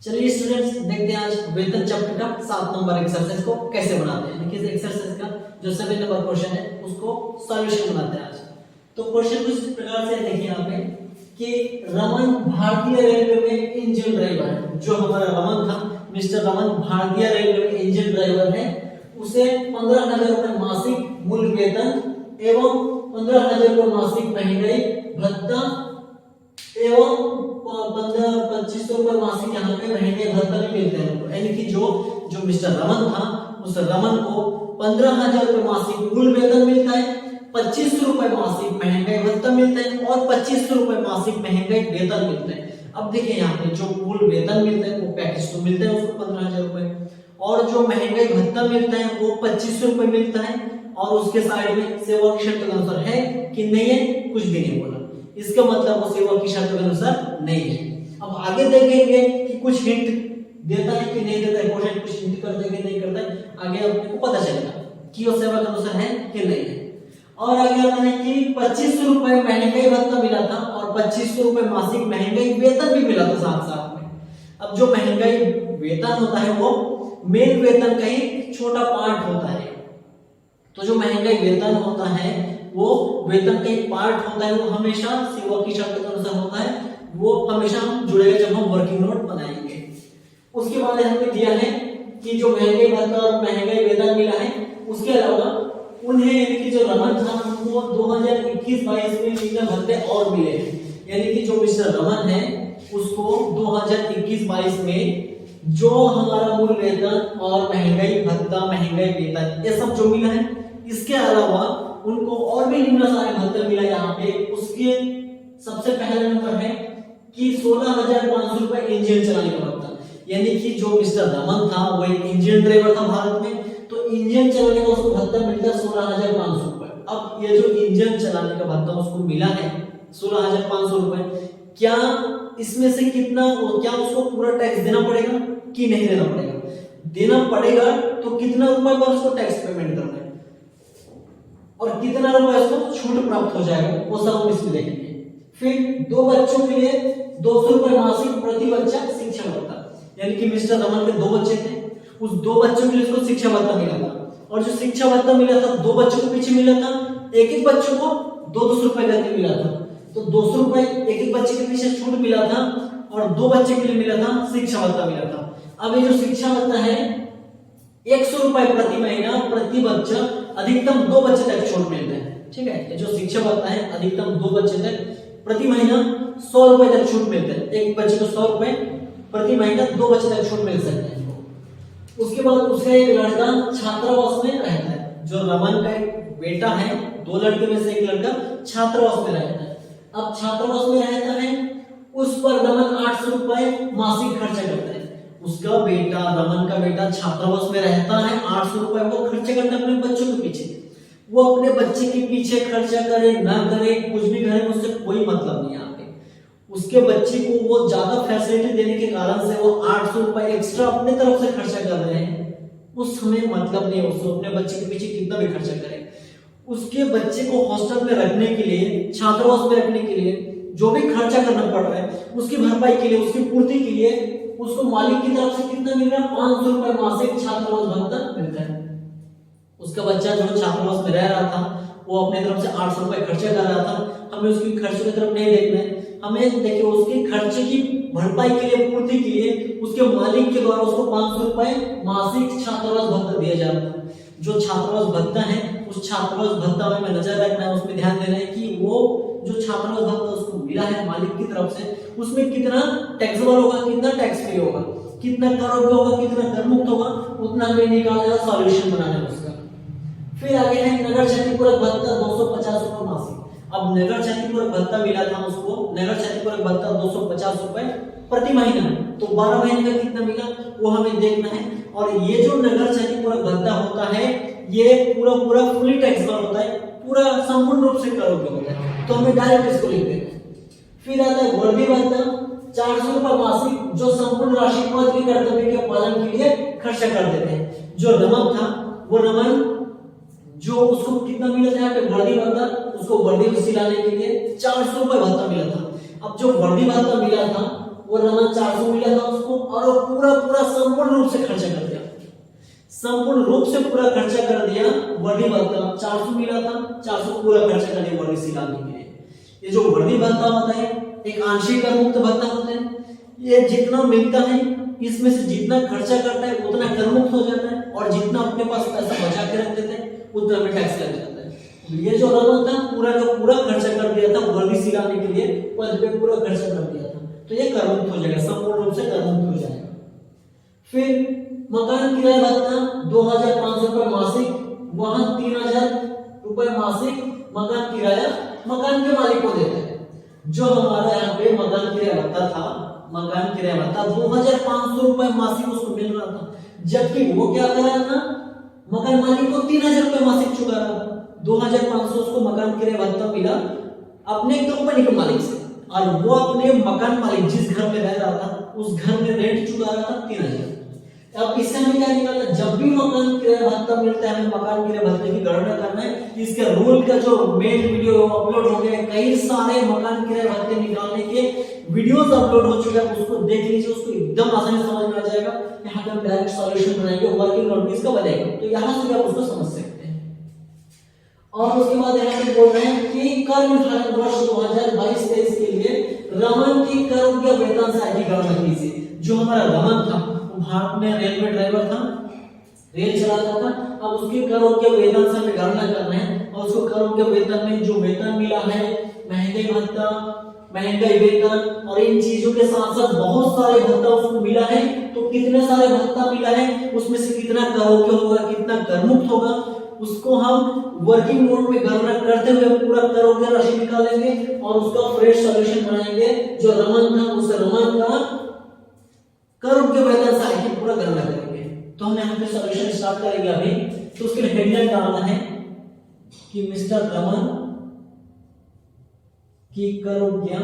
चलिए स्टूडेंट्स, देखते हैं आज वेतन चैप्टर का 7 नंबर एक्सरसाइज को कैसे बनाते हैं। देखिए इस एक्सरसाइज का जो 7 नंबर क्वेश्चन है उसको सॉल्यूशन बनाते हैं आज। तो क्वेश्चन कुछ इस प्रकार से देखिए यहाँ पे कि रमन भारतीय रेलवे में इंजन ड्राइवर है। जो हमारा रमन था, मिस्टर रमन भारतीय रेलवे में इंजन ड्राइवर है। उसे 15,000 रुपए मासिक मूल वेतन एवं 15,000 रुपए मासिक महंगाई भत्ता एवं 2500 रुपए मासिक यहाँ पे महंगाई भत्ता भी मिलते हैं। यानी कि जो मिस्टर रमन था, उस रमन को 15,000 रुपए मासिक मूल वेतन मिलता है, 2500 रुपए मासिक महंगाई भत्ता मिलता है और 2500 रुपए मासिक महंगाई वेतन मिलता है। अब देखिए यहाँ पे जो मूल वेतन मिलता है वो पैकेज तो मिलता है उसको 15,000 रुपए, और जो महंगाई भत्ता मिलता है वो 2500 रुपए मिलता है। और उसके साइड में सेवा की शर्त के अनुसार है कि नहीं है, कुछ भी नहीं बोला। इसका मतलब वो सेवा की शर्त के अनुसार नहीं है। अब आगे देखेंगे कि कुछ हिंट देता है कि नहीं देता है, क्वेश्चन कुछ हिंट कर देगा नहीं करता है, आगे आपको पता चलेगा कि वो सेवा के अनुसार है कि नहीं है। और आगे आता है कि 2500 रुपए महंगाई भत्ता मिला था और 2500 रुपए मासिक महंगाई वेतन भी मिला था साथ साथ में। अब जो महंगाई वेतन होता है वो मेन वेतन का ही छोटा पार्ट होता है। तो जो महंगाई वेतन होता है वो वेतन का एक पार्ट होता है, वो हमेशा सेवा की शर्त के अनुसार होता है, वो हमेशा जुड़ेगा जब हम वर्किंग नोट बनाएंगे। उसके बाद हमें दिया है कि जो महंगाई भत्ता और महंगाई वेतन मिला है, उसके अलावा उन्हें यानी कि जो रमन था उनको 2021-22 में तीन भत्ते और मिले हैं। यानी कि जो मिस्टर रमन है उसको 2021-22 में जो हमारा मूल वेतन और महंगाई भत्ता महंगाई वेतन ये सब जो मिला है, इसके अलावा उनको और भी निम्न सारे भत्ते मिला यहाँ पे। उसके सबसे पहले नंबर है कि 16,500 रुपए इंजन चलाने का भत्ता। यानी कि जो मिस्टर रमन था वो एक इंजन ड्राइवर था भारत में, तो इंजन चलाने का उसको भत्ता मिलता है 16,500 रुपए। अब ये जो इंजन चलाने का भत्ता उसको मिला है 16,500 रुपए, क्या इसमें से कितना, क्या उसको पूरा टैक्स देना पड़ेगा कि नहीं देना पड़ेगा? देना पड़ेगा। तो कितना रुपए पर उसको टैक्स पेमेंट करना है और कितना रुपए उसको छूट प्राप्त हो जाएगा, वो सब हम इसमें देखेंगे। फिर दो बच्चों के लिए 200 रुपए मासिक प्रति बच्चा शिक्षा भत्ता। यानी कि मिस्टर रमन के 2 बच्चे थे, उस 2 बच्चों के लिए उसको शिक्षा भत्ता मिला था। और जो शिक्षा भत्ता मिला था 2 बच्चों को पीछे मिला था, एक एक बच्चों को 200 रुपए करके मिला था। तो 200 रुपए एक एक बच्चे के पीछे छूट मिला था और 2 बच्चे के लिए मिला था शिक्षा भत्ता मिला था। अब ये जो शिक्षा भत्ता है 100 रुपए प्रति महीना प्रति बच्चा, अधिकतम 2 बच्चे तक छूट मिलता है। ठीक है, जो शिक्षा भत्ता है अधिकतम 2 बच्चे तक प्रति महीना 100 रुपए तक छूट मिलता है। एक बच्चे को 100 रुपए प्रति महीना 2 बच्चे तक छूट मिल सकते हैं। उसके बाद उसका एक लड़का छात्रावास में रहता है। जो रमन का एक बेटा है, 2 लड़के में से एक लड़का छात्रावास में रहता है। अब छात्रावास में रहता है, उस पर रमन 800 रुपए मासिक खर्चा करता है। उसका बेटा, रमन का बेटा छात्रावास में रहता है, 800 रुपए वो खर्चा करता है अपने बच्चों के पीछे। वो अपने बच्चे के पीछे खर्चा करे ना करे, कुछ भी करे, उससे कोई मतलब नहीं है। उसके बच्चे को वो ज्यादा फैसिलिटी देने के कारण से वो 800 रुपए एक्स्ट्रा अपने तरफ से खर्चा कर रहे हैं, उस समय मतलब नहीं है उसको अपने बच्चे के पीछे कितना भी खर्चा करे। उसके बच्चे को हॉस्टल में रखने के लिए, छात्रावास में रखने के लिए जो भी खर्चा करना पड़ रहा है, उसकी भरपाई के लिए, उसकी पूर्ति के लिए उसको मालिक की तरफ से कितना मिल रहा है? 500 रुपए मासिक छात्रावास भत्ता मिलता है। उसका बच्चा जो छात्रावास में रह रहा था वो अपने तरफ से 800 रुपए खर्चा कर रहा था। हमें उसकी खर्चों की तरफ नहीं देखना है, हमें देखिए उसके खर्चे की भरपाई के लिए, पूर्ति के लिए उसके मालिक के द्वारा उसको 500 रुपए मासिक छात्रावास भत्ता दिया जा रहा है। जो छात्रावास भत्ता है उस छात्रावास भत्ता में नजर रखना है, उसमें ध्यान देना है कि वो जो छात्रावास भत्ता उसको मिला है मालिक की तरफ से, उसमें कितना टैक्सेबल होगा, कितना टैक्स फ्री होगा, कितना कर होगा, कितना कर मुक्त होगा, उतना हमें निकालना, सॉल्यूशन बनाना है उसका। फिर आगे है नगर क्षतिपूरक भत्ता 250 रुपए मासिक। अब नगर क्षतिपूरक भत्ता मिला था उसको, नगर क्षतिपूरक भत्ता 250 रुपए प्रति महीना, तो 12 महीने का कितना मिला वो हमें देखना है। और ये जो नगर क्षतिपूरक भत्ता होता है ये पूरा फुली टैक्सेबल होता है, पूरा संपूर्ण रूप से कर होता है, तो हमें डायरेक्ट इसको लिख देना है। फिर आता है वर्दी भत्ता 400 रुपए मासिक, जो संपूर्ण राशि पद के कर्तव्य के पालन के लिए खर्चा कर देते हैं। जो रमन था वो रमन जो उसको कितना मिला था यहाँ पे वर्दी भत्ता, उसको वर्दी सिलाने के लिए 400 रुपए भत्ता मिला था। अब जो वर्दी भत्ता मिला था वो रमन 400 मिला था उसको, और वो पूरा पूरा संपूर्ण रूप से खर्चा कर दिया, संपूर्ण रूप से पूरा खर्चा कर दिया वर्दी भत्ता। 400 मिला था, 400 पूरा खर्चा कर दिया वर्दी सिलाने के लिए। ये जो वर्दी भत्ता होता है एक आंशिक कर मुक्त भत्ता होता है। ये जितना मिलता है इसमें से जितना खर्चा करता है उतना कर मुक्त हो जाता है, और जितना अपने पास पैसा बचा के रख देते हैं उतना में टैक्स लग जाता है। ये जो रमन था पूरा का पूरा खर्चा कर दिया था वर्दी सिलाने के लिए, पद पे पूरा खर्चा कर दिया था, तो ये कर मुक्त हो जाएगा, संपूर्ण रूप से कर मुक्त हो जाएगा। फिर मकान किराया भत्ता 2500 रुपए मासिक, वहां 3000 रुपए मासिक मकान किराया मकान के मालिक को देता है। जो हमारा यहाँ पे मकान किराया भत्ता था, मकान किराया भत्ता 2500 रुपए मासिक उसको मिल रहा था, जबकि वो क्या कर रहा था, मकान मालिक को 3000 रुपए मासिक चुका रहा था। 2500 उसको मकान किराया भत्ता मिला अपने कंपनी के मालिक से, और वो अपने मकान मालिक जिस घर में रह रहा था उस घर में रेंट चुका रहा था 3000। अब इससे हमें क्या निकालना, जब भी मकान किराया भत्ता मिलता है हमें मकान किराया भत्ते की गणना करना है। इसके रूल का जो मेन वीडियो अपलोड हो गया है, कई सारे मकान किराया भत्ते निकालने के वीडियोस अपलोड हो चुके हैं, उसको देख लीजिए, उसको एकदम आसानी समझ में आ जाएगा। यहाँ पे हम डायरेक्ट सॉल्यूशन बनाएंगे, वर्किंग नोटिस का बनाएंगे, तो यहाँ से आप उसको समझ सकते हैं। और उसके बाद यहाँ पे बोल रहे हैं कि कर निर्धारण वर्ष 2022-23 के लिए रमन की कर या वेतन से आय की गणना कीजिए। जो हमारा रमन था भारत में रेलवे ड्राइवर था, रेल चलाता था, अब उसके करों के वेतन से हमें गणना करना है, और उसको करों के वेतन में जो वेतन मिला है, महंगाई भत्ता, महंगाई वेतन और इन चीजों के साथ साथ बहुत सारे भत्ता उसको मिला है, तो कितने सारे भत्ता मिला है उसमें से कितना करों के होगा, कितना कर मुक्त होगा, उसको हम वर्किंग मोड में गणना करते हुए पूरा करों के राशि निकालेंगे और उसका फ्रेश सॉल्यूशन बनाएंगे। जो रमन था उस रमन का करों के वेतन से आय की पूरा गणना करेंगे। तो हम यहाँ पे सॉल्यूशन स्टार्ट करेंगे अभी। तो उसके लिए हेडलाइन डालना है कि मिस्टर रमन की करों क्या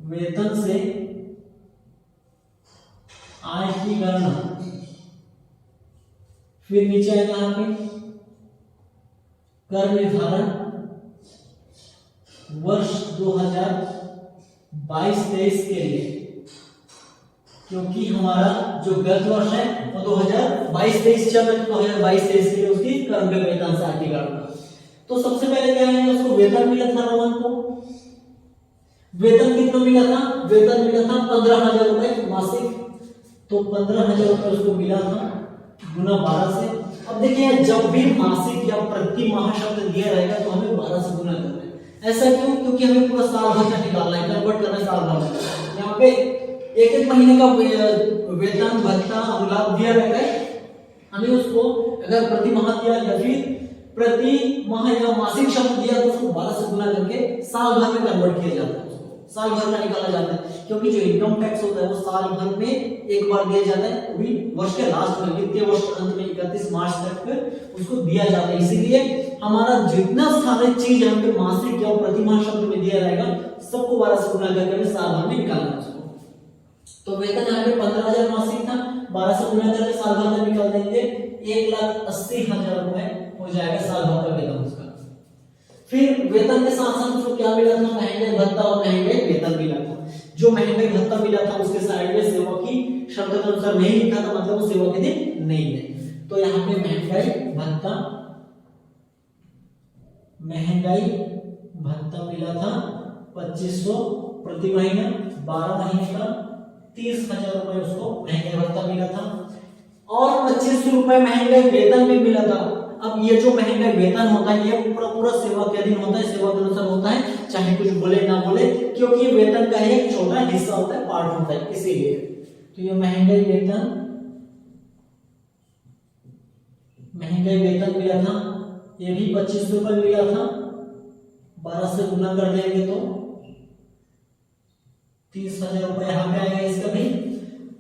वेतन से आय की गणना। फिर नीचे आएगा यहाँ पे कर निर्धारण वर्ष 2022-23 के लिए, क्योंकि हमारा जो गत वर्ष है वो 2022-23 चल रहा है, 2022-23 के लिए उसकी कर के वेतन से आय की गणना। तो सबसे पहले क्या है, उसको वेतन मिला था रमन को, वेतन कितना मिला था, वेतन मिला था 15,000 रुपए मासिक, तो 15,000 रुपए उसको मिला था गुना 12 से। अब देखिए जब भी मासिक या प्रति माह शब्द दिया रहेगा तो हमें 12 से गुना करना है। ऐसा क्यों, क्योंकि हमें पूरा साल भर का निकालना है, कन्वर्ट करना है साल भर में। यहाँ पे एक एक महीने का वेतन भत्ता अनुलाभ दिया रहता है, हमें उसको अगर प्रति माह दिया या फिर प्रति माह या मासिक शब्द दिया तो उसको 12 से गुना करके साल भर में कन्वर्ट किया जाता है, साल भर का निकाला जाता है। क्योंकि जो इनकम टैक्स होता है वो साल भर में एक बार दिया जाता है, वो भी वर्ष के लास्ट में, वित्तीय वर्ष के अंत में 31 मार्च तक उसको दिया जाता है। इसीलिए हमारा जितना सारे चीज यहाँ पे मासिक या प्रतिमाह शब्द में दिया रहेगा सबको 12 से गुना करके हमें साल भर में निकालना है उसको। तो वेतन यहाँ पे 15,000 मासिक था, 12 से गुना करके साल भर में निकाल देंगे, 1,80,000 रुपए हो जाएगा साल भर का वेतन उसका। फिर वेतन के साथ साथ उसको क्या मिला था, महंगाई भत्ता और महंगाई वेतन मिला था। जो महंगाई भत्ता मिला था उसके साइड में सेवा की शर्त के अनुसार नहीं लिखा था, मतलब वो सेवा के दिन नहीं है। तो यहाँ पे महंगाई भत्ता मिला था 2500 प्रति महीना, 12 महीने का 30,000 रुपए उसको महंगाई भत्ता मिला था, और 2500 रुपए महंगाई वेतन भी मिला था। अब ये जो महंगाई वेतन होता है ये पूरा सेवा के दिन होता है, सेवा के अनुसार होता है, चाहे कुछ बोले ना बोले, क्योंकि ये वेतन का एक छोटा हिस्सा होता है, पार्ट होता है, इसीलिए। तो ये महंगाई वेतन मिला था, ये भी 2500 रुपए मिला था, 12 से गुना कर देंगे तो 30,000 रुपए यहाँ पे आएगा इसका भी।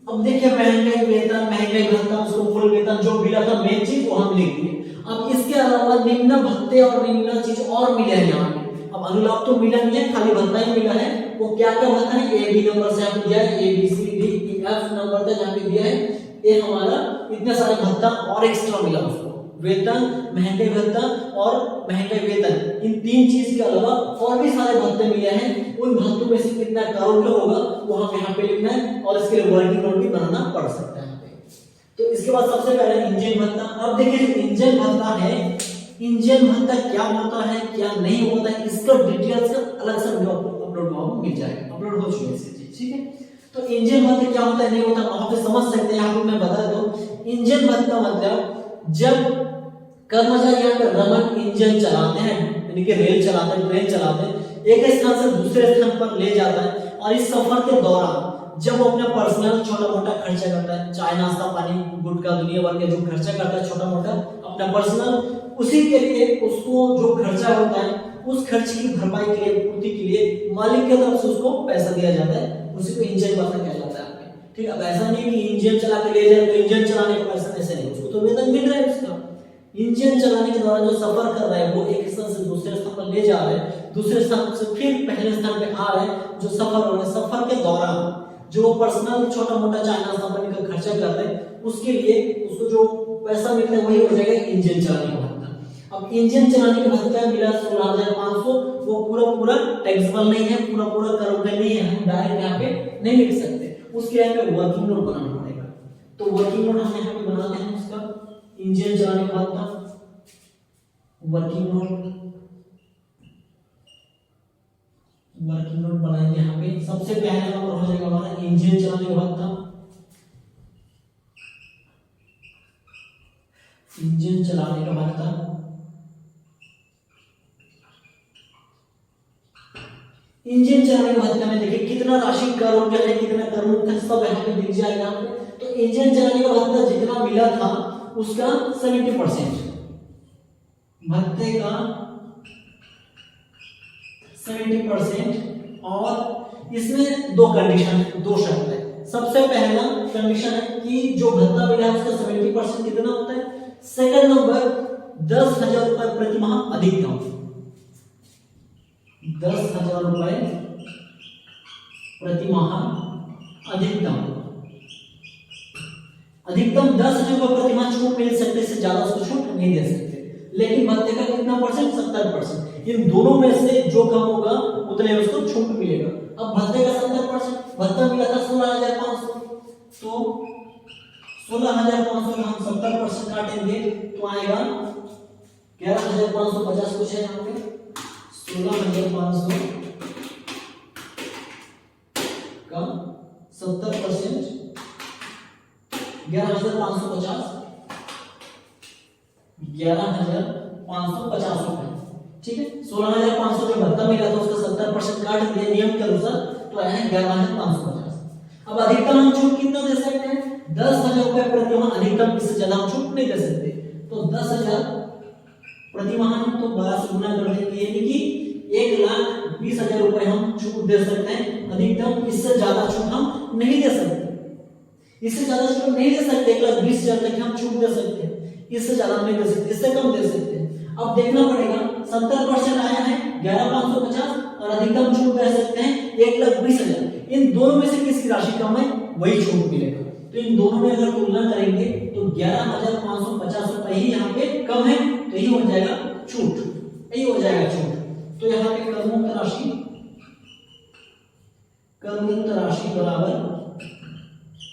अब देखिए महंगाई वेतन, महंगाई भत्ता, उसको मूल वेतन जो मिला था मेन चीज वो हम लिख दिए। अब इसके अलावा निम्न भत्ते और निम्न चीज और मिले हैं यहाँ पे। अब अनुलाभ तो मिला नहीं है, खाली भत्ता ही मिला है। वो क्या क्या भत्ता है, ए बी नंबर से यहाँ दिया है, A B C D E F number तक यहाँ पे दिया है। ये हमारा इतने सारे भत्ता और एक्स्ट्रा मिला उसको, वेतन, महंगाई भत्ता और महंगाई वेतन, इन तीन चीज के अलावा और भी सारे भत्ते मिले हैं। उन भत्तों में से कितना करोड़ का होगा वो हम यहाँ पे लिखना है और इसके लिए वर्किंग नोट भी बनाना पड़ सकता है यहाँ पे। तो इसके बाद सबसे पहले इंजन भत्ता। अब देखिए जो इंजन भत्ता है, इंजन भत्ता क्या होता है क्या नहीं होता है, इसका डिटेल्स अलग से अपलोड मिल जाएगा, अपलोड हो चुकी है इसकी चीज, ठीक है। तो इंजन भत्ता क्या होता है नहीं होता वहां पे समझ सकते हैं। यहाँ पे मैं बता दूं, इंजन भत्ता मतलब जब कर्मचारी यहाँ पे रमन इंजन चलाते हैं, यानी कि रेल चलाते हैं, ट्रेन चलाते हैं, एक स्थान से दूसरे स्थान पर ले जाता है, और इस सफर के दौरान जब वो अपना पर्सनल छोटा मोटा खर्चा करता है, चाय नाश्ता पानी गुटखा दुनिया भर के जो खर्चा करता है छोटा मोटा अपना पर्सनल, उसी के लिए उसको जो खर्चा होता है उस खर्च की भरपाई के लिए, पूर्ति के लिए मालिक की तरफ से उसको पैसा दिया जाता है, उसी को इंजन भत्ता कहलाता है। ठीक है, अब ऐसा नहीं कि इंजन चला के ले जाए तो इंजन चलाने का पैसा, ऐसे नहीं, उसको तो वेतन मिल रहा है उसका। इंजन चलाने के दौरान जो सफर कर रहा है वो एक स्थान से दूसरे स्थान पर ले जा रहा है, दूसरे स्थान से फिर पहले स्थान पे आ रहा है, जो सफर हो रहा है, सफर के दौरान जो पर्सनल छोटा मोटा चाय नाश्ता पानी का खर्चा कर रहे हैं उसके लिए उसको जो पैसा मिलता है वही हो जाएगा इंजन चलाने का भत्ता। अब इंजन चलाने का भत्ता मिला 16,500, वो पूरा टैक्सेबल नहीं है, पूरा करोड़ नहीं है, हम डायरेक्ट यहाँ पे नहीं लिख सकते, उसके लिए हमें वर्किंग नोट बनाना पड़ेगा। तो वर्किंग नोट हम यहाँ पे बनाते हैं उसका, इंजन चलाने का भत्ता वर्किंग नोट बनाएंगे यहाँ पे। सबसे पहला नंबर हो जाएगा हमारा इंजन चलाने का भत्ता, इंजन चलाने का भत्ता। इंजन चलाने का भत्ता में देखिए कितना राशि करोड़ का है, कितना करोड़ का सब यहाँ पे दिख जाएगा यहाँ पे। तो इंजन चलाने का भत्ता जितना मिला था उसका 70%, भत्ते का 70%। और इसमें दो कंडीशन, दो शर्त है। सबसे पहला कंडीशन है कि जो भत्ता मिला है उसका 70% कितना होता है। सेकंड नंबर 10,000 रुपए प्रति माह अधिकतम, 10,000 रुपए प्रति माह अधिकतम 10,000 रुपए प्रति माह छूट मिल सकते, इससे ज्यादा उसको छूट नहीं दे सकते। लेकिन भत्ते का कितना परसेंट, 70%। इन दोनों में से जो कम होगा उतने उसको छूट मिलेगा। अब भत्ते का 70%, भत्ता मिला था 16,500, तो 16,500 में हम 70% काटेंगे तो आएगा 11,550 कुछ है यहाँ पे। 16,500 का 70% 11,550, 11,550 रुपए, ठीक है। 16,500 जो भत्ता मिला था उसका 70% काट दिया नियम के अनुसार, तो आया है 11,550। अब अधिकतम हम छूट कितना दे सकते हैं, 10,000 रुपए प्रति माह अधिकतम, इससे ज्यादा हम छूट नहीं दे सकते। तो 10,000 प्रति माह हम तो 12 से गुना कर देंगे, यानी कि 1,20,000 रुपए हम छूट दे सकते हैं अधिकतम, इससे ज्यादा छूट हम नहीं दे सकते। इससे ज्यादा छूट नहीं दे सकते, 1,20,000 तक हम छूट दे सकते हैं, इससे ज्यादा नहीं दे सकते, इससे कम दे सकते हैं। अब देखना पड़ेगा 70% आया है 11,550 और अधिकतम छूट दे सकते हैं 1,20,000। इन दोनों में से किसकी राशि कम है वही छूट मिलेगा। तो इन दोनों में अगर तुलना करेंगे तो 11,550 रुपए ही यहाँ पे कम है, तो यही हो जाएगा छूट, यही हो जाएगा छूट। तो यहाँ पे करमुक्त राशि बराबर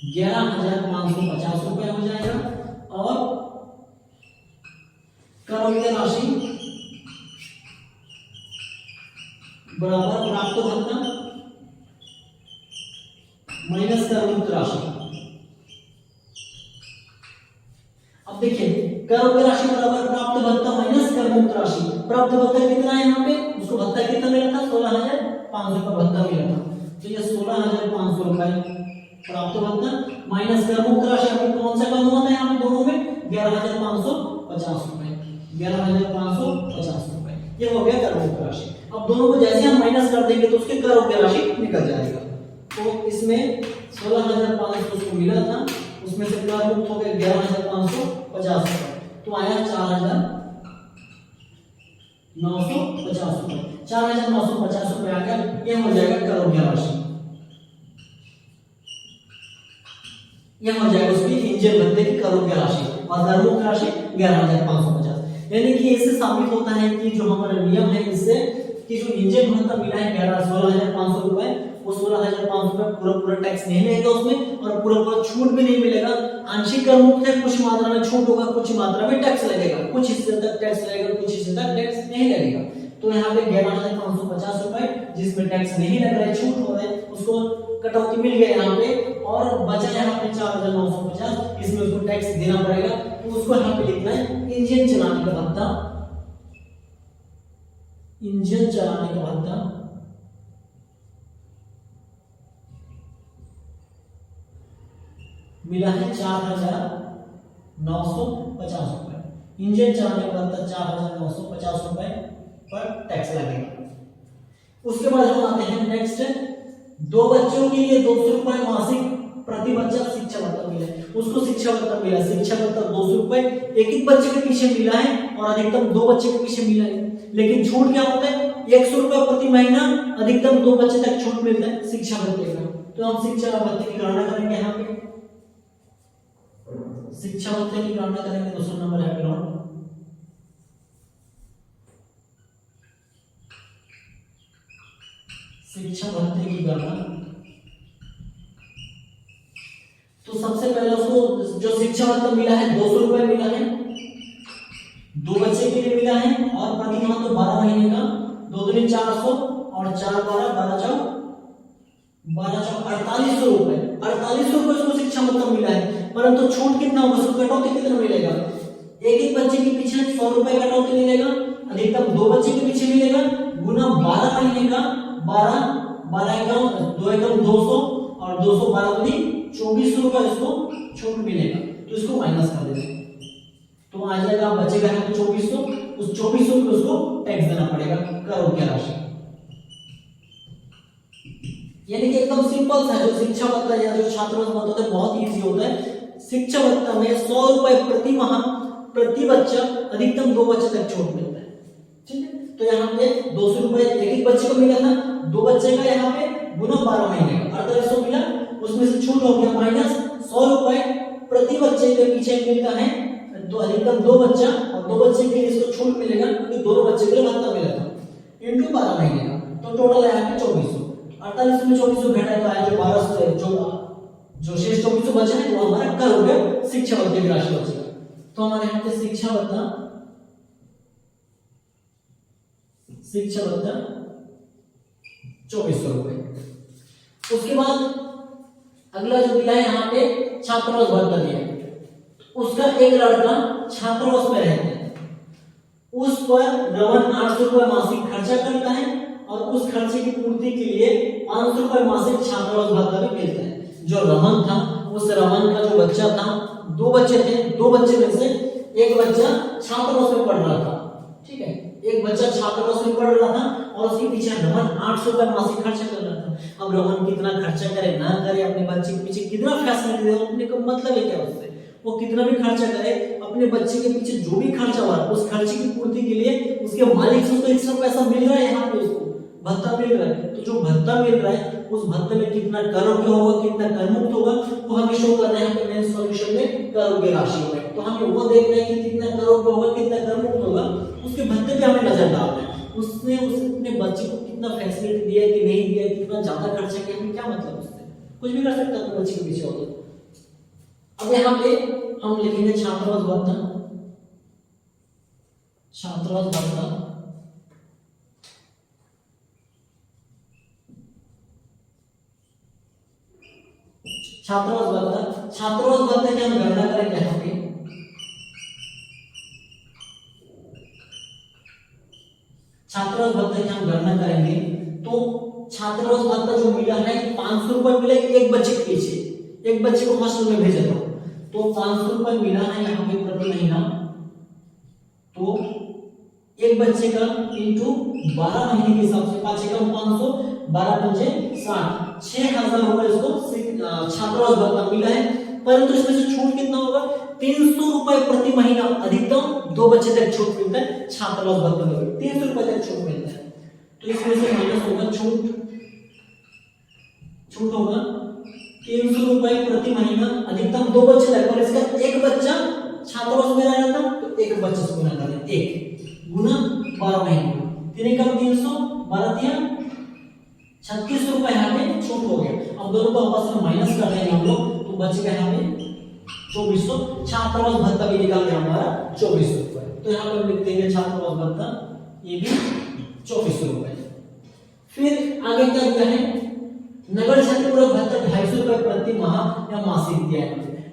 11,550 रुपए हो जाएगा, और करमुक्त राशि बराबर प्राप्त भत्ता माइनस करमुक्त राशि। अब देखिए करमुक्त राशि बराबर प्राप्त भत्ता माइनस करमुक्त राशि। प्राप्त भत्ता कितना है यहाँ पे, उसको भत्ता कितना मिला था, 16,500 का भत्ता मिला था, तो ये 16,500 रुपए प्राप्त भत्ता माइनस करमुक्त राशि। अभी कौन सा कम हुआ था यहाँ पे दोनों में, 11,550 रुपए, 11,550 रुपए, ये हो गया करमुक्त राशि। अब दोनों को जैसे हम माइनस कर देंगे तो उसके करमुक्त राशि निकल जाएगा। तो इसमें 16,500 को मिला था, उसमें से करमुक्त हो गया 11,550 रुपए, तो आया 4,950 रुपए, 4,950 रुपए आ गया, ये हो जाएगा करमुक्त राशि, यह हो जाएगा उसकी इंजन भत्ते की करमुक्त राशि। और करमुक्त राशि 11,550। यानी कि इससे साबित होता है कि जो हमारा नियम है इससे कि जो इंजन भत्ता मिला है 16,500 रुपए, वो 16,500 रुपए पूरा टैक्स नहीं लगेगा उसमें, और पूरा छूट भी नहीं मिलेगा। आंशिक कर मुक्त है, कुछ मात्रा में छूट होगा, कुछ मात्रा में टैक्स लगेगा, कुछ हिस्से तक टैक्स लगेगा, कुछ हिस्से तक टैक्स नहीं लगेगा। तो यहाँ पे 11,550 रुपए जिसमें टैक्स नहीं लग रहा है, छूट हो रहा है, उसको कटौती मिल गया यहाँ पे, और बचा यहाँ पे 4,950, इसमें उसको टैक्स देना पड़ेगा। तो उसको यहाँ पे लिखना है इंजन चलाने का भत्ता, इंजन चलाने का भत्ता मिला है 4,950 रुपए। इंजन चलाने का भत्ता 4,950 रुपए पर टैक्स लगेगा। उसके बाद हम आते हैं नेक्स्ट, 2 बच्चों के लिए 200 रुपए मासिक प्रति बच्चा शिक्षा भत्ता मिला है, उसको शिक्षा भत्ता मिला, शिक्षा भत्ता 200 रुपए एक एक बच्चे के पीछे मिला है, और अधिकतम 2 बच्चे के पीछे मिला है। लेकिन छूट क्या होता है, 100 रुपए प्रति महीना, अधिकतम 2 बच्चे तक छूट मिलता है शिक्षा भत्ते का। तो हम शिक्षा भत्ते की गणना करेंगे, यहाँ पे शिक्षा भत्ते की गणना करेंगे। दूसरा नंबर है ग्राउंड, शिक्षा भत्ते की गणना। तो सबसे पहले उसको जो शिक्षा भत्ता मिला है 200 रुपए मिला है, 2 बच्चे के लिए मिला है, और प्रति माह तो 12 महीने का, 2 दूनी 400 और 4 12 12 चौक 4800 रुपए, 4800 रुपए उसको शिक्षा भत्ता मिला है। परंतु छूट कितना होगा, उसको कटौती कितना मिलेगा, एक एक बच्चे के पीछे 100 रुपए कटौती मिलेगा, अधिकतम 2 बच्चे के पीछे मिलेगा, गुना 12 महीने का, 12 12 एकम 2 एकम 200 और 212 दूनी 2400 रुपए इसको छूट मिलेगा। तो इसको माइनस कर देते हैं, तो आ जाएगा बचेगा है 2400, उस 2400 पे उसको टैक्स देना पड़ेगा करोड़ की राशि। यानी कि एकदम सिंपल सा जो शिक्षा भत्ता या जो छात्रवृत्ति भत्ता होता है बहुत इजी होता है। शिक्षा भत्ता में 100 रुपए प्रति माह प्रति बच्चा, अधिकतम 2 बच्चे तक छूट मिलता है। ठीक है, तो यहाँ पे 200 रुपए एक एक बच्चे को मिला था, 2 बच्चे का यहाँ पे गुना 12 महीने का 4800 मिला, उसमें से छूट हो गया माइनस 100 रुपए प्रति बच्चे के पीछे मिलता है, तो अधिकतम 2 बच्चा, और 2 बच्चे के लिए इसको छूट मिलेगा क्योंकि दोनों बच्चे के लिए भत्ता मिला था, इनटू 12 महीने का, तो टोटल है यहाँ पे 2400। 48 में 2400 घटा तो आया जो 1200, जो शेष 2400 बचा है वो हमारा कर हो गया शिक्षा भत्ते की राशि बचेगा। तो हमारे यहाँ पे शिक्षा भत्ता 2400 रुपए। उसके बाद अगला जो दिया है यहाँ पे छात्रावास भत्ता दिया है, उसका एक लड़का छात्रावास में रहता है, उस पर रमन 800 रुपए मासिक खर्चा करता है, और उस खर्चे की पूर्ति के लिए 500 रुपए मासिक छात्रावास भत्ता भी मिलता है। जो रमन था, उस रमन का जो बच्चा था, 2 बच्चे थे, 2 बच्चे में से एक बच्चा छात्रावास में पढ़ रहा था। ठीक है, एक बच्चा छात्रावास में पढ़ रहा था और उसके पीछे रमन 800 रुपए मासिक खर्चा कर रहा था। अब रमन कितना खर्चा करे ना करे, अपने बच्चे के पीछे कितना फैसिलिटी दे, अपने को मतलब है क्या उससे, वो कितना भी खर्चा करे, अपने बच्चे के पीछे जो भी खर्चा हुआ उस खर्चे की पूर्ति के लिए उसके मालिक से उसको एक्स्ट्रा पैसा मिल रहा है, यहाँ पे उसको भत्ता मिल रहा है। तो जो भत्ता मिल रहा है उस भत्ते में कितना कर होगा, कितना कर मुक्त होगा, वो हमें शो करना है मेन सॉल्यूशन में करोड़ की राशि में। तो हमें वो देखना है कि कितना करोड़ होगा, कितना कर मुक्त होगा, उसके भत्ते पे हमें नजर डालना है। उसने अपने बच्चे को कितना फैसिलिटी दिया कि नहीं दिया, कितना ज्यादा खर्चा किया, क्या मतलब उससे कुछ भी कर सकता है बच्चे के पीछे होगा। अब यहाँ पे हम लिखेंगे छात्रावास भत्ता, छात्रावास भत्ता छात्रावास भत्ता, छात्रावास भत्ते की हम गणना करेंगे यहाँ पे, छात्रावास भत्ते की हम गणना करेंगे। तो छात्रावास भत्ता जो मिला है 500 रुपए मिला एक बच्चे के पीछे, एक बच्चे को हॉस्टल में भेजा था, तो 500 रुपए मिला है यहाँ पे प्रति महीना। तो एक बच्चे का इंटू 12 महीने के हिसाब से 5 एकम 500, 12 पंचे 60, 6000 रुपए इसको छात्रावास भत्ता मिला है। परंतु इसमें से छूट कितना होगा, 300 रुपए प्रति महीना, अधिकतम 2 बच्चे तक छूट मिलता है छात्रावास भत्ता में, 300 रुपए तक छूट मिलता है। तो इसमें से माइनस होगा छूट होगा 300 रुपए प्रति महीना, अधिकतम 2 बच्चे तक, पर इसका एक बच्चा छात्रावास में रह रहा था तो एक बच्चे से गुना कर दें, 1 गुना 12 महीने, 3 कम 300, 12 दिया 36 रुपए यहाँ पे छूट हो गया। अब दोनों को आपस में माइनस कर देंगे हम लोग तो बचेगा यहाँ पे 2400। छात्रावास भत्ता भी निकाल गया हमारा 2400 रुपए। तो यहाँ पे लिख देंगे छात्रावास भत्ता ये भी 2400 रुपए। फिर आगे क्या दिया है, नगर क्षतिपूरक भत्ता 250 रुपए प्रति माह या मासिक दिया है,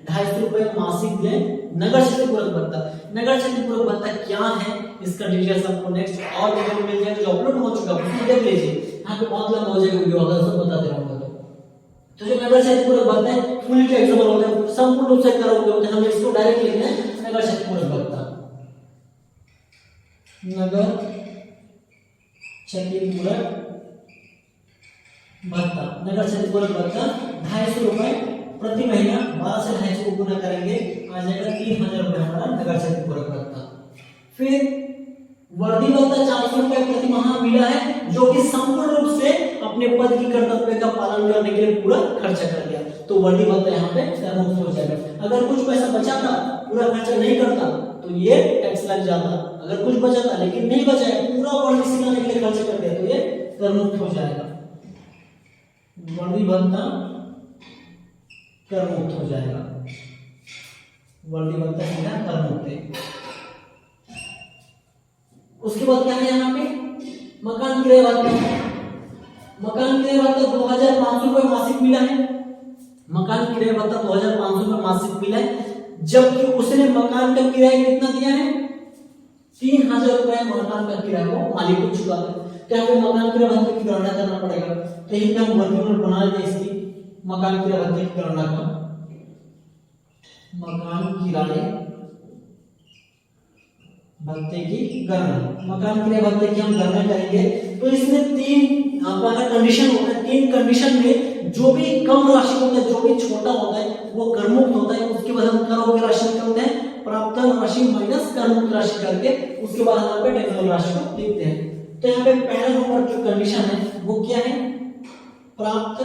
250 रुपए मासिक दिया है नगर क्षतिपूरक भत्ता। नगर क्षतिपूरक भत्ता क्या है इसका डिटेल्स आपको नेक्स्ट और वीडियो में मिल जाएगा जो अपलोड हो चुका है, उसको देख लीजिए। यहाँ पे बहुत लंबा हो जाएगा वीडियो, अगर सब बताते रहूंगा तो जो नगर क्षतिपूरक भत्ता है फुल का एग्जाम्पल होता है, संपूर्ण रूप से करोगे तो हम इसको डायरेक्ट लिखते हैं नगर क्षतिपूरक भत्ता। नगर क्षतिपूरक भत्ता, नगर क्षतिपूरक भत्ता 250 रुपए प्रति महीना, 12 से 250 को गुना करेंगे आ जाएगा 3000 रुपए हमारा नगर क्षतिपूरक भत्ता। फिर वर्दी भत्ता 400 रुपए प्रति माह मिला है जो कि संपूर्ण रूप से अपने पद की कर्तव्य का पालन करने के लिए पूरा खर्चा कर दिया, तो वर्दी भत्ता यहाँ पे कर मुक्त हो जाएगा। अगर कुछ पैसा बचा था पूरा खर्चा नहीं करता तो ये टैक्स लग जाता, अगर कुछ बचा था लेकिन नहीं बचा है पूरा वर्दी सिखाने के लिए खर्चा कर दिया तो ये कर मुक्त हो जाएगा, वर्दी भत्ता कर मुक्त हो जाएगा, वर्दी भत्ता सीधा कर मुक्त है। उसके बाद क्या है यहाँ पे मकान किराया भत्ता, मकान किराया भत्ता 2500 रुपए मासिक मिला है, मकान किराया भत्ता 2500 रुपए मासिक मिला है, जबकि उसने मकान का किराया कितना दिया है 3000 रुपए मकान का किराया को मालिक को चुका है। तो यहाँ पे मकान किराया भत्ते की गणना करना पड़ेगा, तो यही हम वर्किंग नोट बना लेते हैं इसकी मकान किराया भत्ते की गणना का, मकान किराए भत्ते की गणना, मकान किराए भत्ते की हम गणना करेंगे। तो इसमें 3 हमारा कंडीशन होता है, 3 कंडीशन में जो भी कम राशि होता है, जो भी छोटा होता है वो कर मुक्त होता है। उसके बाद हम कर राशि करते हैं प्राप्त राशि माइनस कर मुक्त राशि करके, उसके बाद हम पे टैक्सेबल राशि को लिखते हैं। तो यहाँ पे पहला नंबर जो कंडीशन है वो क्या है, प्राप्त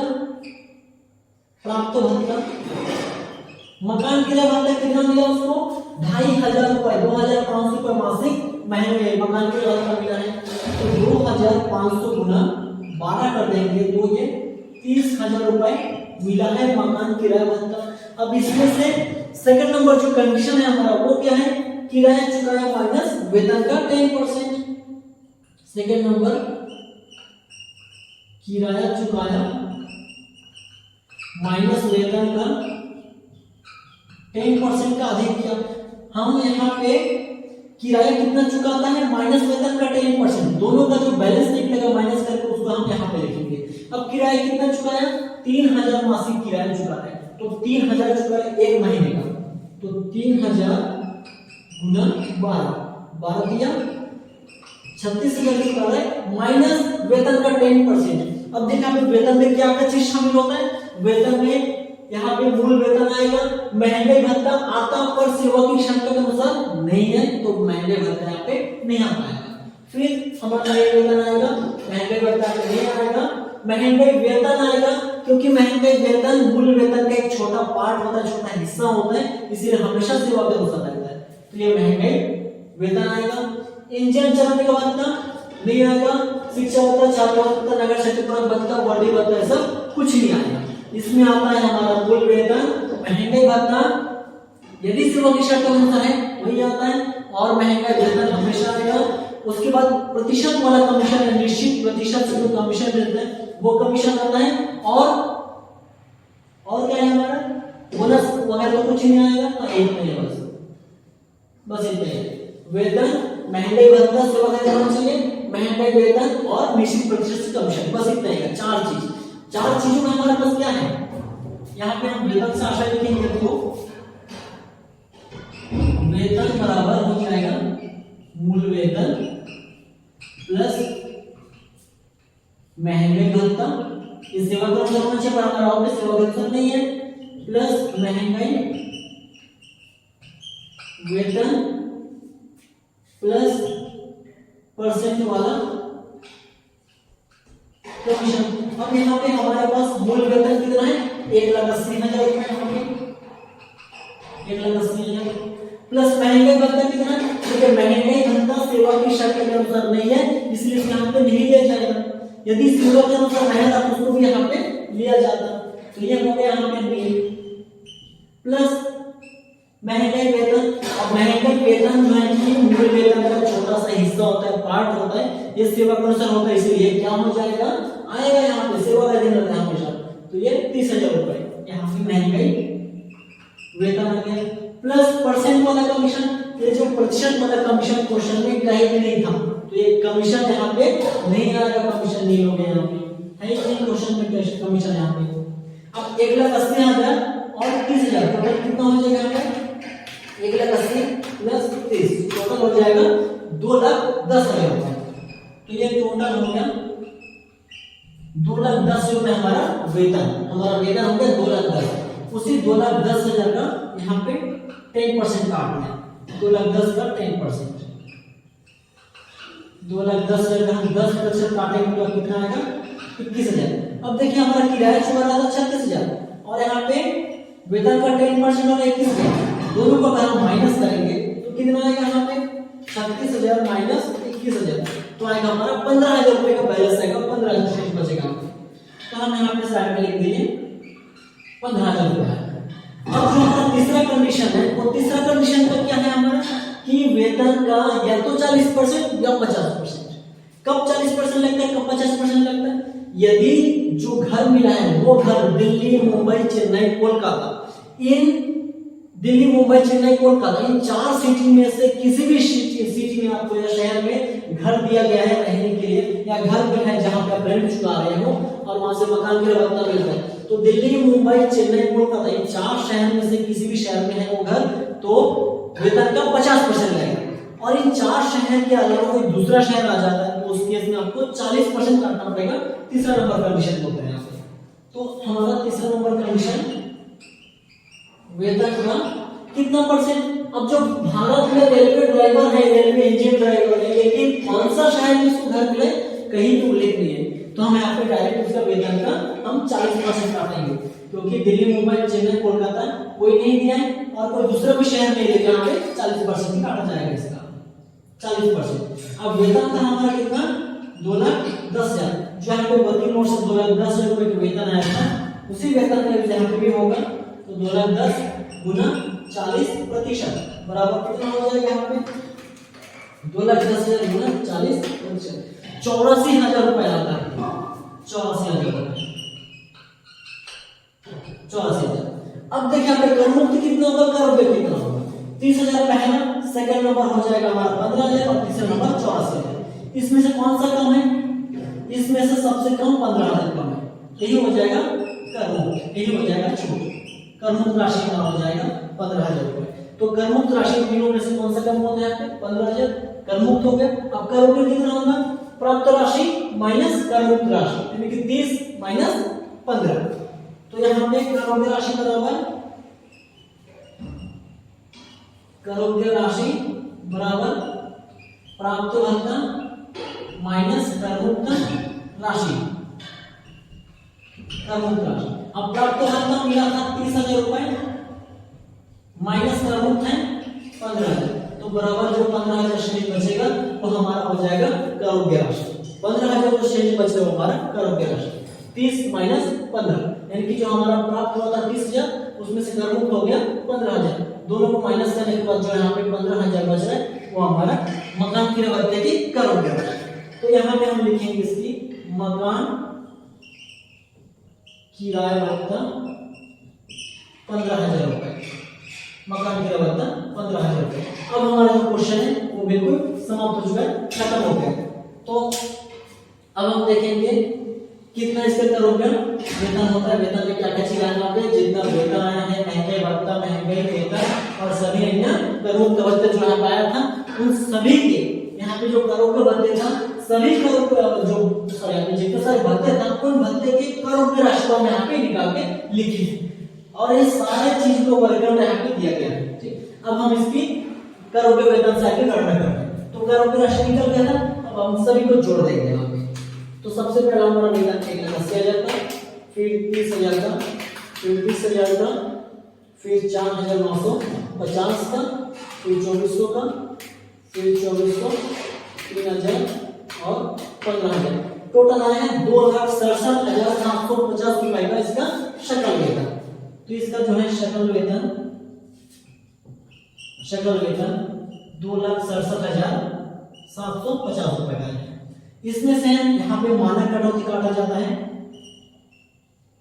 भत्ता, मकान किराया भत्ता कितना मिला उसको 2500 रुपए, 2500 रुपए मासिक महीने मकान किराया भत्ता मिला है। तो 2500 गुना 12 कर देंगे तो ये 30000 रुपए मिला है मकान किराया भत्ता। अब इसमें से सेकंड नंबर जो कंडीशन है हमारा वो क्या है, किराया चुकाया माइनस वेतन का 10%। सेकंड नंबर किराया चुकाया माइनस वेतन का 10% का अधिक किया। हम यहाँ पे किराया कितना चुकाता है माइनस वेतन का 10%, दोनों का जो बैलेंस निकलेगा माइनस करके उसको हम यहाँ पे लिखेंगे। अब किराया कितना चुकाया 3000 मासिक किराया चुकाया है, तो 3000 चुकाया 1 महीने का, तो 3000 गुना 12 दिया 36000 चुका है माइनस वेतन का 10%। अब देखा वेतन में क्या क्या चीज शामिल होता है, वेतन में यहाँ पे मूल वेतन आएगा, महंगाई भत्ता आता पर सेवा की क्षमता के अनुसार नहीं है तो महंगाई भत्ता यहाँ पे नहीं आ पाएगा। फिर हमारा वेतन आएगा, महंगाई भत्ता नहीं आएगा, महंगाई वेतन आएगा क्योंकि महंगाई वेतन मूल वेतन का एक छोटा पार्ट होता है, छोटा हिस्सा होता है, इसलिए हमेशा सेवा के अनुसार लगता है, तो ये महंगाई वेतन आएगा। इंजन चलाने का भत्ता नहीं आएगा, शिक्षा भत्ता, छात्र भत्ता, नगर क्षतिपूरक भत्ता, वर्दी भत्ता सब कुछ नहीं आएगा। इसमें आता है हमारा मूल वेतन, महंगाई भत्ता यदि सेवा की शर्त अनुसार है वही आता है, और महंगाई वेतन हमेशा आएगा। उसके बाद प्रतिशत वाला कमीशन है, निश्चित प्रतिशत से जो कमीशन देते हैं वो कमीशन आता है, और क्या है हमारा बोनस वगैरह तो कुछ नहीं आएगा, तो एक नहीं है बस इतना ही। वेतन, महंगाई भत्ता, सेवा का होना चाहिए, महंगाई वेतन और निश्चित प्रतिशत से कमीशन, बस इतना ही है। 4 चीज, 4 चीजों में हमारे पास क्या है, यहाँ पे हम वेतन से आशा लिखेंगे तो वेतन बराबर हो जाएगा मूल वेतन प्लस महंगाई भत्ता, इस सेवा का अनुसार होना चाहिए पर हमारा ऑफिस सेवा का अनुसार नहीं है, प्लस महंगाई वेतन प्लस परसेंट वाला कमीशन। अब यहाँ पे हमारे पास मूल वेतन कितना है 1,80,000 रुपए, 1,80,000। प्लस महंगाई भत्ता कितना, क्योंकि महंगाई भत्ता सेवा की शर्त के अनुसार नहीं है, इसलिए यहाँ पे नहीं लिया जाएगा। यदि सेवा के अनुसार रहता तो उसको भी यहाँ पे लिया जाता। तो ये हो गया यहाँ पे नहीं। प्लस महंगाई वेतन, और महंगाई वेतन जो है कि मूल वेतन का छोटा सा हिस्सा होता है, पार्ट होता है, ये सेवा के अनुसार होता है, इसलिए क्या हो जाएगा, आएगा यहाँ पे सेवा का दिन रहता है हमेशा। तो ये 30,000 रुपए यहाँ पे महंगाई वेतन आ गया। प्लस परसेंट वाला कमीशन, ये जो प्रतिशत वाला कमीशन क्वेश्चन में कहीं भी नहीं था, तो ये कमीशन यहाँ पे नहीं आएगा, कमीशन नहीं हो गया यहाँ पे, है नहीं क्वेश्चन में कमीशन यहाँ पे। अब 1,80,000 और 30,000 टोटल कितना हो जाएगा यहाँ पे, 1,80,000 प्लस 30 टोटल हो जाएगा 2,10,000 रुपए। तो ये टोटल हो गया 2,10,000 रुपए हमारा वेतन, हमारा वेतन हो गया 2,10,000। उसी 2,10,000 का यहाँ पे 10% काटना है, 2,10,000 का 10%, 2,10,000 का हम 10% काटेंगे तो कितना आएगा, 21,000। अब देखिए हमारा किराया चुका रहा था 36,000 और यहाँ पे वेतन का 10% और 21,000, दोनों को अगर हम माइनस करेंगे तो कितना आएगा यहाँ पे, 36,000 माइनस 21,000, तो आएगा हमारा 15,000 रुपए का बैलेंस आएगा, 15,000 शेष बचेगा। तो हम यहाँ पे साइड में लिख दिए 15,000 रुपए। अब जो हमारा तीसरा कंडीशन है, वो तीसरा कंडीशन का क्या है हमारा, कि वेतन का या तो 40% या 50%। कब 40% लगता है, कब 50% लगता है, यदि जो घर मिला है वो घर दिल्ली, मुंबई, चेन्नई, कोलकाता, इन दिल्ली, मुंबई, चेन्नई, कोलकाता इन 4 सिटी में से किसी भी सिटी में आपको या शहर में घर दिया गया है रहने के लिए, या घर भी है जहां पे आप रेंट चुका रहे हो और वहां से मकान किराया भत्ता मिलता है, तो दिल्ली, मुंबई, चेन्नई, कोलकाता इन 4 शहर में से किसी भी शहर में है वो घर, तो वेतन का 50% लगेगा। और इन 4 शहर के अलावा कोई दूसरा शहर आ जाता है तो उस केस में आपको 40% काटना पड़ेगा। तीसरा नंबर कंडीशन होता है यहाँ पे। तो हमारा तीसरा नंबर कंडीशन वेतन का कितना परसेंट। अब जो भारत में रेलवे ड्राइवर है, रेलवे इंजन ड्राइवर है, लेकिन कौन सा शहर में उसको घर मिले कहीं भी उल्लेख नहीं है, तो हम यहाँ पे डायरेक्ट उसका वेतन का हम 40% काटेंगे, क्योंकि दिल्ली, मुंबई, चेन्नई, कोलकाता कोई नहीं दिया है और कोई दूसरा भी शहर नहीं दिया, यहाँ पे 40% काटा जाएगा इसका 40%। अब वेतन था हमारा कितना, 2,10,000, जो यहाँ पे वर्किंग नोट से 2,10,000 रुपए का वेतन आया था, उसी वेतन का यहाँ पे भी होगा, तो 2,10,000 गुना 40% बराबर कितना हो जाएगा यहाँ पे, 2,10,000 गुना 40%, 84,000 रुपए आता है, 84,000 रुपए, 84,000। अब देखिए यहाँ पे कर मुक्त कितना होगा, कर रुपए कितना होगा, 30,000 पहला, सेकंड नंबर हो जाएगा हमारा 15,000 और तीसरा नंबर 84,000। इसमें से कौन सा कम है, इसमें से सबसे कम 15,000 कम है, यही हो जाएगा कर मुक्त, यही हो जाएगा छूट। कर मुक्त राशि का हो जाएगा 15,000 रुपए। तो कर मुक्त राशि तीनों में से कौन सा कम होता है, 15,000 कर मुक्त हो गया। अब कर रुपए कितना होगा, प्राप्त राशि माइनस कर मुक्त राशि, यानी कि 30 माइनस 15, तो यहाँ पे कर रुपए राशि बराबर, कर रुपए राशि बराबर प्राप्त भत्ता माइनस कर मुक्त राशि, कर मुक्त राशि। अब प्राप्त भत्ता मिला था 30,000 रुपए माइनस कर मुक्त है 15,000, तो बराबर जो 15,000 शेष बचेगा वो हमारा हो जाएगा कर रुपए राशि। 15,000 जो शेष बचेगा वो हमारा कर रुपए राशि, 30 माइनस 15, यानी कि जो हमारा प्राप्त हुआ था 30,000 उसमें से कर मुक्त हो गया 15,000, दोनों को माइनस करने के बाद जो यहाँ पे 15,000 बच रहा है वो हमारा मकान किराया भत्ते की कर रुपए राशि। तो यहाँ पे हम लिखेंगे इसकी मकान किराया भत्ता 15,000 रुपए, मकान किराया भत्ता 15,000 रुपए। अब हमारा जो क्वेश्चन है वो बिल्कुल समाप्त हो चुका है, खत्म हो गया। तो अब हम देखेंगे कितना इसके कर रुपया वेतन होता है, वेतन में क्या क्या चीज आना होता है, जितना वेतन आया है, महंगाई भत्ता, महंगाई वेतन और सभी अन्य करों के भत्ते जो यहाँ पाया था, उन सभी के यहाँ पे जो करों के भत्ते था, सभी करों के जो जितने सारे भत्ते था उन भत्ते के करों की राशि को हम यहाँ पे निकाल के लिखी है और ये सारे चीज को वर्गीकरण यहाँ पे दिया गया है। ठीक, अब हम इसकी करों के वेतन से आगे गणना करते हैं। तो करों की राशि निकल गया था, अब हम सभी को जोड़ देंगे यहाँ पे। तो सबसे पहला हमारा वेतन 1,80,000 का, फिर 30,000 का, फिर 30,000 का, फिर 4,950 का, फिर 2400 का, फिर 2400, 3000 और 15,000। टोटल आया है 2,67,750 रुपए का इसका शकल वेतन। तो इसका जो है शकल वेतन 2,67,750 रुपए का है। इसमें से यहाँ पे मानक कटौती काटा जाता है,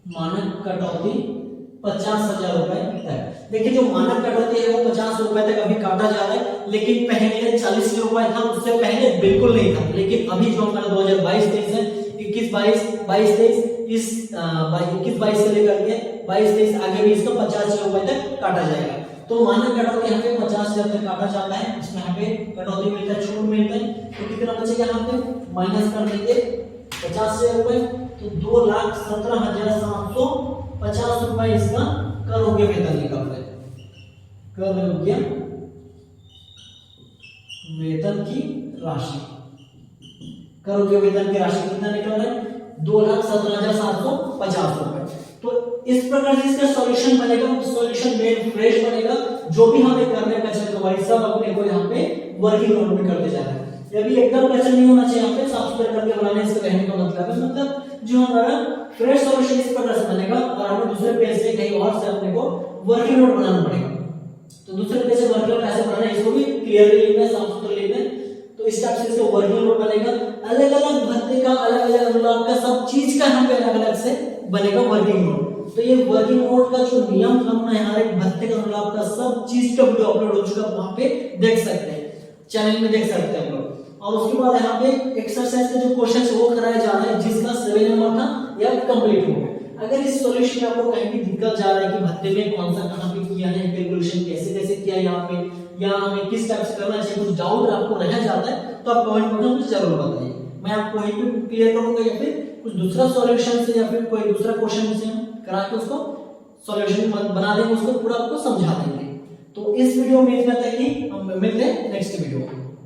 मानक कटौती 50,000 रुपए तक। देखिए जो मानक कटौती है वो 50 रुपए तक अभी काटा जा रहा है, लेकिन पहले 40 रुपए था, उससे पहले बिल्कुल नहीं था। लेकिन अभी जो हमारा 2022-23 है, 21-22, 22-23, इस 21-22 से लेकर के 22-23 आगे भी इसको 50 रुपए तक काटा जाएगा। तो मानक कटौती यहाँ पे 50,000 तक काटा जाता है। इसमें यहाँ पे कटौती मिलता है, छूट मिलता है। तो कितना बचेगा यहाँ पे, माइनस कर देंगे 50,000 रुपए, तो 2,17,750 रुपए इसका कर योग्य वेतन निकल रहा है। कर योग्य वेतन की राशि, कर योग्य वेतन की राशि कितना निकल रहा है, 2,17,750 रुपए। तो इस प्रकार से इसका सॉल्यूशन बनेगा, सॉल्यूशन मेड फ्रेश बनेगा। जो भी हमें करने का चल रहा है सब अपने को यहाँ पे वर्किंग नोट में करते जा रहे हैं। यदि एकदम क्वेश्चन नहीं होना चाहिए, यहाँ पे साफ सुथरा करके बनाने इसका कहने का मतलब है, मतलब जो हमारा फ्रेश सॉल्यूशन इस प्रकार से बनेगा और हमें दूसरे पेज से कहीं और से अपने को वर्किंग नोट बनाना पड़ेगा। तो दूसरे पेज से वर्किंग नोट कैसे बनाना है इसको भी क्लियरली लिखना है, साफ सुथरा लिखना है। तो इस टाइप से इसका वर्किंग नोट बनेगा। अलग अलग भत्ते का, अलग अलग अनुलाभ का, सब चीज का यहाँ पे अलग अलग से बनेगा वर्किंग नोट। तो ये वर्किंग नोट का जो नियम कानून है, हर एक भत्ते का, अनुलाभ का, सब चीज का वीडियो अपलोड हो चुका है, वहां पे देख सकते हैं, चैनल में देख सकते हैं लोग। और उसके बाद यहाँ पे एक्सरसाइज के जो क्वेश्चन वो कराया जा रहा है, जिसका 7 नंबर था या कंप्लीट हो गया। अगर इस सॉल्यूशन में आपको कहीं भी दिक्कत जा रहा है कि भत्ते में कौन सा कहां पे किया है, कैलकुलेशन कैसे कैसे किया यहाँ पे, या हमें किस टाइप से करना चाहिए, कुछ डाउट आपको रह जाता है तो आप कमेंट बॉक्स में मुझे जरूर बताइए। मैं आपको वहीं पे क्लियर करूंगा, या फिर कुछ दूसरा सॉल्यूशन से या फिर कोई दूसरा क्वेश्चन से हम करा के उसको सॉल्यूशन बना देंगे, उसको पूरा आपको समझा देंगे। तो इस वीडियो में इतना तक ही। हम